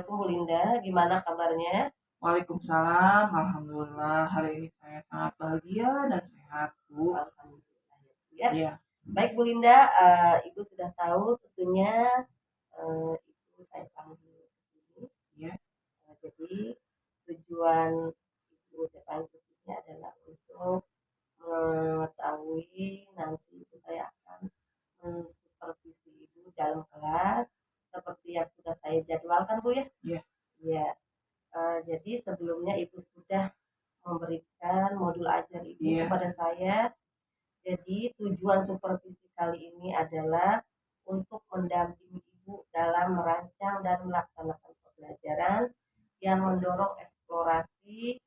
Assalamualaikum Bu Linda, gimana kabarnya? Waalaikumsalam, alhamdulillah hari ini saya sangat bahagia dan sehat, Bu. Alhamdulillah ya. Iya, Baik Bu Linda, Ibu sudah tahu tentunya Ibu saya panggil ke sini. iya, Jadi tujuan Ibu saya panggil ke sini adalah untuk mengetahui nanti Ibu saya akan mensupervisi Ibu dalam kelas seperti yang sudah saya jadwalkan Bu ya. iya, Ya, jadi sebelumnya Ibu sudah memberikan modul ajar Ibu iya, kepada saya. Jadi tujuan supervisi kali ini adalah untuk mendampingi Ibu dalam merancang dan melaksanakan pembelajaran yang mendorong eksplorasi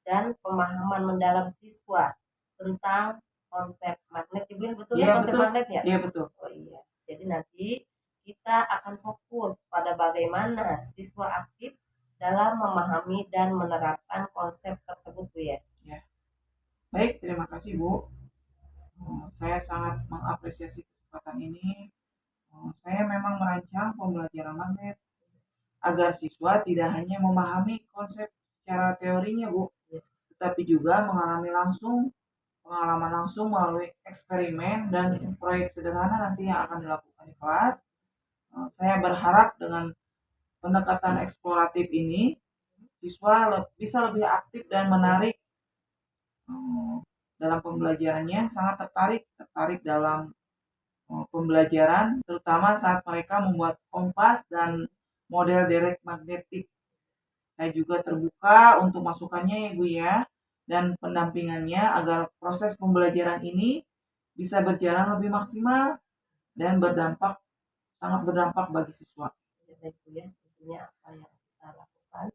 dan pemahaman mendalam siswa tentang konsep magnet. Ibu ya betul ya iya konsep betul, magnet ya? iya betul. Oh iya. Jadi nanti kita akan fokus pada bagaimana siswa aktif dalam memahami dan menerapkan konsep tersebut Bu ya. Ya, baik, terima kasih, Bu. Saya sangat mengapresiasi kesempatan ini. Saya memang merancang pembelajaran magnet agar siswa tidak hanya memahami konsep secara teorinya, Bu, tetapi juga mengalami langsung pengalaman langsung melalui eksperimen dan proyek sederhana nanti yang akan dilakukan di kelas. Saya berharap dengan pendekatan eksploratif ini, siswa bisa lebih aktif dan menarik dalam pembelajarannya, sangat tertarik dalam pembelajaran, terutama saat mereka membuat kompas dan model derek magnetik. Saya juga terbuka untuk masukannya ya Bu ya, dan pendampingannya agar proses pembelajaran ini bisa berjalan lebih maksimal dan sangat berdampak bagi siswa. Ya, baik Bu ya, tentunya apa yang kita lakukan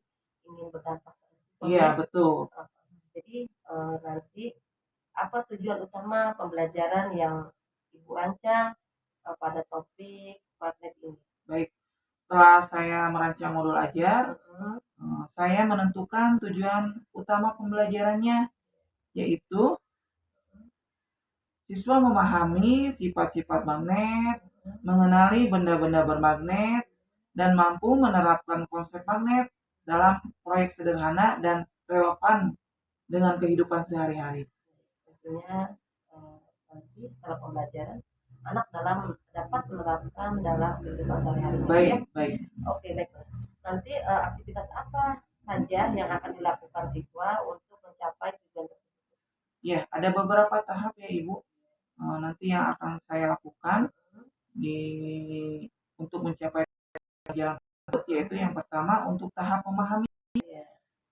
ingin berdampak pada siswa Bu Iya, ya. betul. Jadi nanti apa tujuan utama pembelajaran yang Ibu rancang pada topik magnet ini? Baik, setelah saya merancang modul ajar, Mm-mm. saya menentukan tujuan utama pembelajarannya, yaitu siswa memahami sifat-sifat magnet, mengenali benda-benda bermagnet, dan mampu menerapkan konsep magnet dalam proyek sederhana dan relevan dengan kehidupan sehari-hari. Tentunya eh, nanti setelah pembelajaran anak dapat menerapkan dalam kehidupan sehari-hari ya. Baik, baik. Oke baik. Nanti aktivitas apa saja yang akan dilakukan siswa untuk mencapai tujuan tersebut? Ya, ada beberapa tahap ya Ibu. Nanti yang akan saya lakukan di untuk mencapai jalan tersebut, yaitu yang pertama untuk tahap memahami, Ya.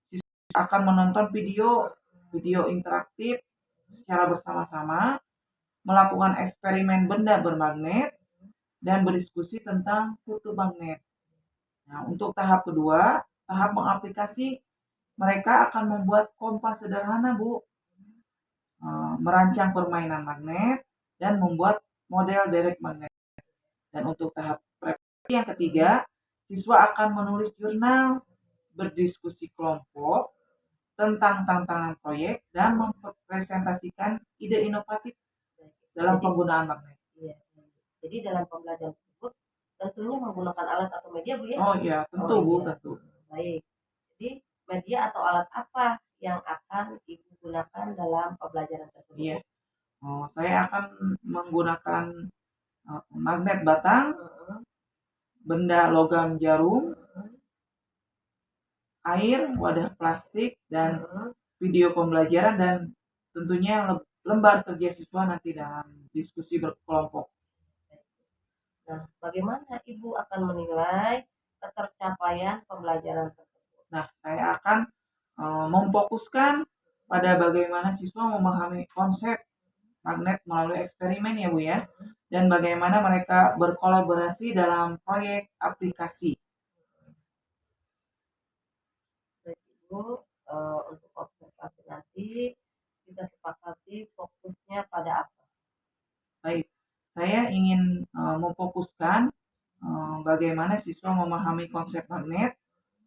siswa akan menonton video interaktif secara bersama-sama, melakukan eksperimen benda bermagnet, dan berdiskusi tentang kutub magnet. Nah, untuk tahap kedua, tahap mengaplikasi, mereka akan membuat kompas sederhana, Bu, merancang permainan magnet, dan membuat model derek magnet. Dan untuk tahap preparasi yang ketiga, siswa akan menulis jurnal, berdiskusi kelompok tentang tantangan proyek, dan mempresentasikan ide inovatif dalam penggunaan magnet. Iya. Jadi dalam pembelajaran tersebut tentunya menggunakan alat atau media Bu ya? Oh iya, tentu Oh Bu, iya. tentu. Baik. Jadi media atau alat apa yang akan Ibu gunakan dalam pembelajaran tersebut? Iya. Saya akan menggunakan magnet batang, benda logam jarum, air, wadah plastik, dan video pembelajaran, dan tentunya lembar kerja siswa nanti dalam diskusi berkelompok. Nah, bagaimana Ibu akan menilai ketercapaian pembelajaran tersebut? Nah, saya akan memfokuskan pada bagaimana siswa memahami konsep magnet melalui eksperimen ya Bu ya, dan bagaimana mereka berkolaborasi dalam proyek aplikasi. Baik Ibu, untuk observasi nanti kita sepakati fokusnya pada apa? Baik, saya ingin memfokuskan bagaimana siswa memahami konsep magnet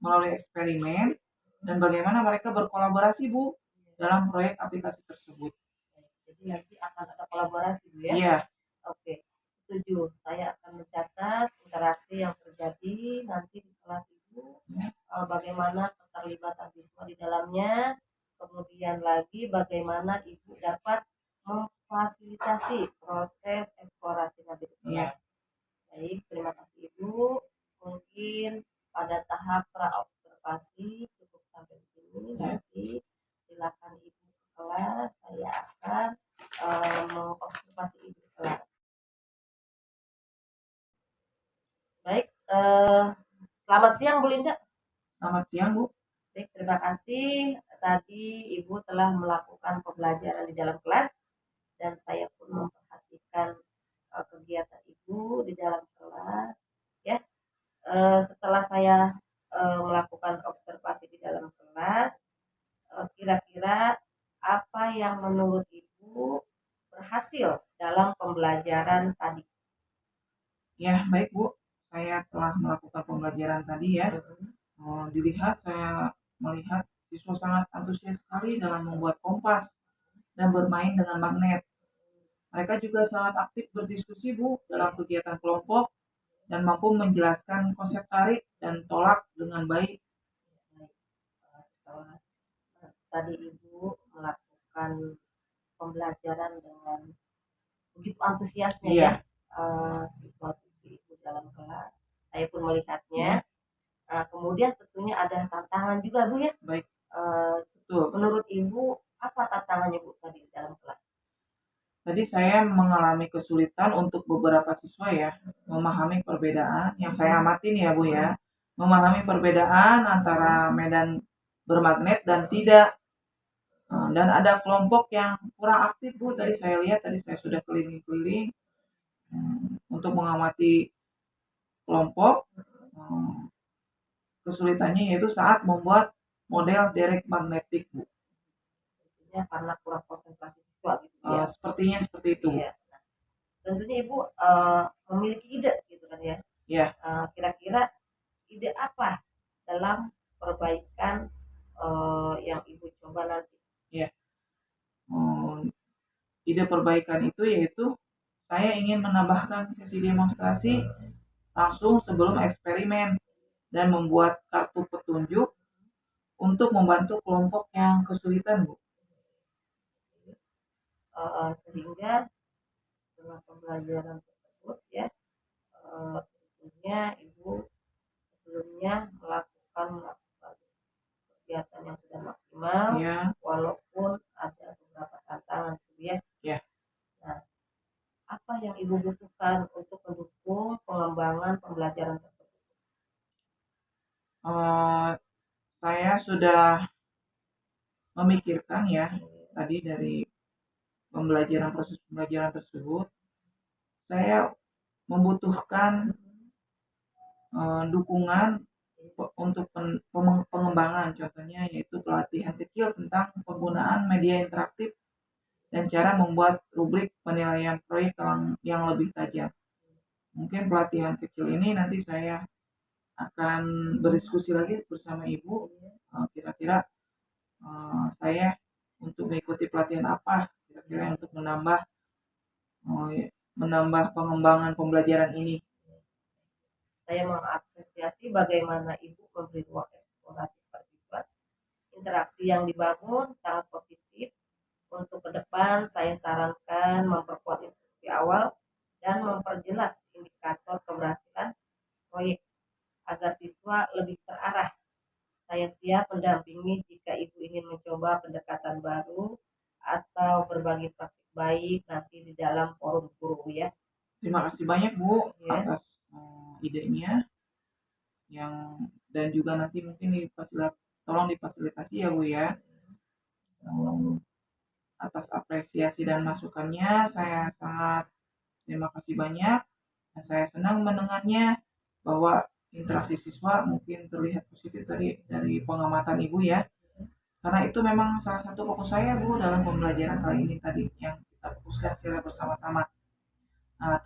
melalui eksperimen dan bagaimana mereka berkolaborasi Bu dalam proyek aplikasi tersebut. Jadi nanti akan ada kolaborasi Bu ya? Iya, Oke, setuju. Saya akan mencatat interaksi yang terjadi nanti di kelas Ibu Ibu bagaimana keterlibatan siswa di dalamnya, kemudian lagi bagaimana Ibu dapat memfasilitasi proses eksplorasi nanti di kelas. Baik, terima kasih Ibu. Mungkin pada tahap praobservasi cukup sampai di sini. Nanti silakan Ibu ke kelas, saya akan mengobservasi Ibu di kelas. Baik, selamat siang Bu Linda. Selamat siang Bu. Baik, terima kasih. Tadi Ibu telah melakukan pembelajaran di dalam kelas dan saya pun memperhatikan kegiatan Ibu di dalam kelas. Ya, setelah saya melakukan observasi di dalam kelas, kira-kira apa yang menurut Ibu berhasil dalam pembelajaran tadi? Ya, baik Bu. Saya telah melakukan pembelajaran tadi ya. Saya melihat siswa sangat antusias sekali dalam membuat kompas dan bermain dengan magnet. Mereka juga sangat aktif berdiskusi Bu dalam kegiatan kelompok dan mampu menjelaskan konsep tarik dan tolak dengan baik. Setelah tadi Ibu melakukan pembelajaran dengan begitu antusiasnya ya, siswa-siswi Ibu dalam kelas, saya pun melihatnya. Kemudian tentunya ada tantangan juga Bu ya. Baik, betul. Menurut Ibu apa tantangannya Bu tadi dalam kelas? Tadi saya mengalami kesulitan untuk beberapa siswa ya, memahami perbedaan yang saya amatin ya Bu ya, memahami perbedaan antara medan bermagnet dan tidak. Dan ada kelompok yang kurang aktif Bu, tadi saya lihat, tadi saya sudah keliling-keliling untuk mengamati kelompok. Kesulitannya yaitu saat membuat model derek magnetik Bu. Ya, karena kurang konsentrasi siswa gitu ya. Sepertinya seperti itu. Iya. Nah, tentunya Ibu memiliki ide gitu kan ya. Ya. Kira-kira ide apa dalam perbaikan yang Ibu coba nanti? Ya. Ide perbaikan itu yaitu saya ingin menambahkan sesi demonstrasi langsung sebelum eksperimen dan membuat kartu petunjuk untuk membantu kelompok yang kesulitan Bu. Sehingga setelah pembelajaran tersebut ya, tentunya Ibu sebelumnya melakukan kegiatan yang sudah maksimal ya. Walaupun ada beberapa tantangan gitu ya. Nah, apa yang Ibu butuhkan untuk mendukung pengembangan pembelajaran tersebut? Saya sudah memikirkan ya tadi dari proses pembelajaran tersebut, saya membutuhkan dukungan untuk pengembangan, contohnya yaitu pelatihan kecil tentang penggunaan media interaktif dan cara membuat rubrik penilaian proyek yang lebih tajam. Mungkin pelatihan kecil ini nanti saya akan berdiskusi lagi bersama Ibu, kira-kira saya untuk mengikuti pelatihan apa kira-kira untuk menambah pengembangan pembelajaran ini. Saya mengapresiasi bagaimana Ibu memberi ruang eksplorasi pada siswa. Interaksi yang dibangun sangat positif. Untuk ke depan saya sarankan memperkuat instruksi awal dan memperjelas indikator keberhasilan proyek agar siswa lebih terarah. Saya siap mendampingi jika Ibu ingin mencoba pendekatan baru atau berbagi praktik baik nanti di dalam forum guru ya. Terima kasih banyak Bu atas idenya dan juga nanti mungkin tolong difasilitasi ya Bu ya. Atas apresiasi dan masukannya saya sangat terima kasih banyak. Saya senang mendengarnya bahwa interaksi siswa mungkin terlihat positif dari pengamatan Ibu ya. Karena itu memang salah satu fokus saya Bu dalam pembelajaran kali ini tadi yang kita fokuskan secara bersama-sama.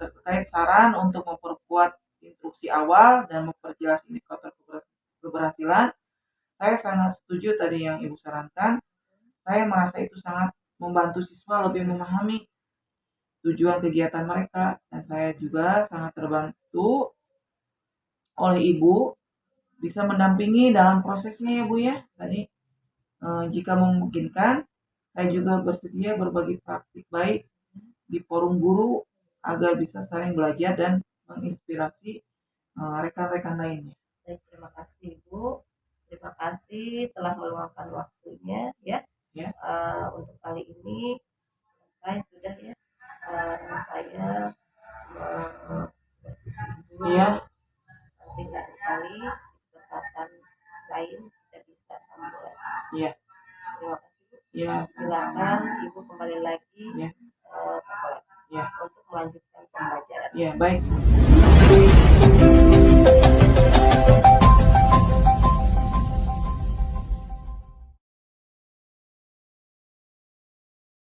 Terkait saran untuk memperkuat instruksi awal dan memperjelas indikator keberhasilan, saya sangat setuju tadi yang Ibu sarankan. Saya merasa itu sangat membantu siswa lebih memahami tujuan kegiatan mereka, dan saya juga sangat terbantu oleh Ibu bisa mendampingi dalam prosesnya ya Bu ya. Tadi jika memungkinkan, saya juga bersedia berbagi praktik baik di forum guru agar bisa saling belajar dan menginspirasi rekan-rekan lainnya. Baik, terima kasih Ibu. Terima kasih telah meluangkan waktunya ya. Ya. Untuk kali ini selesai sudah ya. Saya bervisi dulu. Iya. Nanti lain kali di kesempatan lain kita bisa sambung lagi. Iya. Terima kasih Bu. Iya. Silakan Ibu kembali lagi Ya. ke kelas Ya. untuk melanjutkan pembelajaran. Ya, baik.